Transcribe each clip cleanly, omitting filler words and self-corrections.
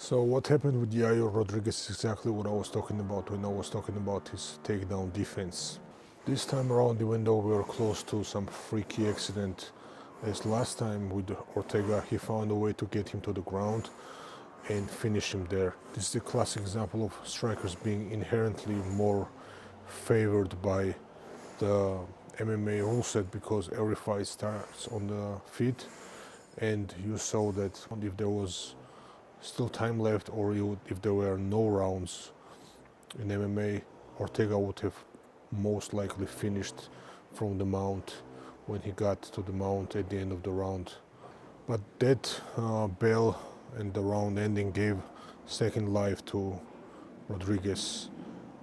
So what happened with Yair Rodriguez is exactly what I was talking about when I was talking about his takedown defense. This time around, even though we were close to some freaky accident, as last time with Ortega, he found a way to get him to the ground and finish him there. This is a classic example of strikers being inherently more favored by the MMA rule set, because every fight starts on the feet, and you saw that if there was still time left, or if there were no rounds in MMA, Ortega would have most likely finished from the mount when he got to the mount at the end of the round. But that bell and the round ending gave second life to Rodriguez,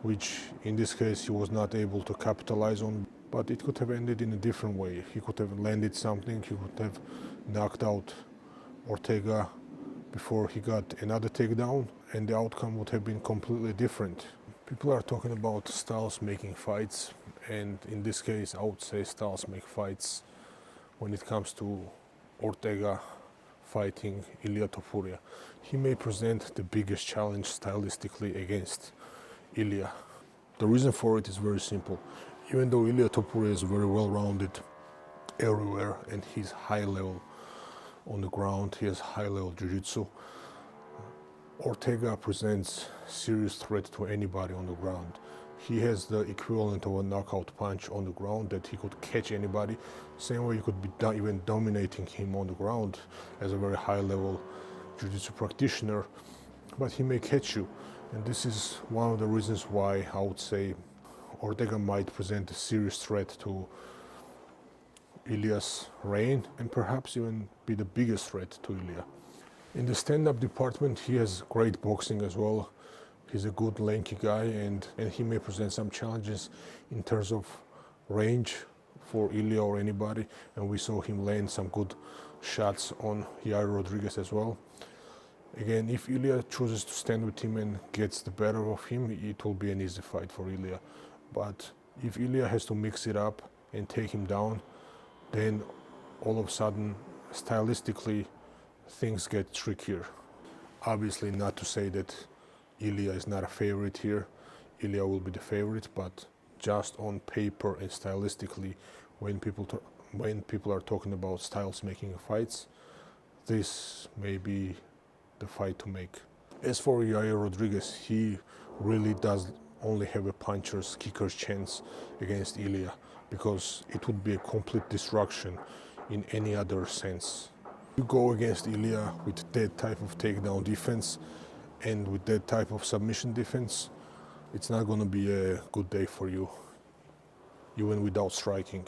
which in this case he was not able to capitalize on, but it could have ended in a different way. He could have landed something, he could have knocked out Ortega before he got another takedown, and the outcome would have been completely different. People are talking about styles making fights, and in this case I would say styles make fights when it comes to Ortega fighting Ilia Topuria. He may present the biggest challenge stylistically against Ilia. The reason for it is very simple. Even though Ilia Topuria is very well-rounded everywhere and he's high level on the ground, he has high level jiu-jitsu, Ortega presents serious threat to anybody on the ground. He has the equivalent of a knockout punch on the ground, that he could catch anybody. Same way you could be even dominating him on the ground as a very high level jiu-jitsu practitioner, but he may catch you. And this is one of the reasons why I would say Ortega might present a serious threat to Ilia's reign, and perhaps even be the biggest threat to Ilia. In the stand-up department, he has great boxing as well. He's a good lanky guy, and he may present some challenges in terms of range for Ilia or anybody, and we saw him land some good shots on Yair Rodriguez as well. Again, if Ilia chooses to stand with him and gets the better of him, it will be an easy fight for Ilia. But if Ilia has to mix it up and take him down, then all of a sudden, stylistically, things get trickier. Obviously, not to say that Ilia is not a favorite here. Ilia will be the favorite, but just on paper and stylistically, when people are talking about styles making fights, this may be the fight to make. As for Yair Rodriguez, he really does only have a puncher's kicker's chance against Ilia, because it would be a complete destruction in any other sense. You go against Ilia with that type of takedown defense and with that type of submission defense, it's not going to be a good day for you, even without striking.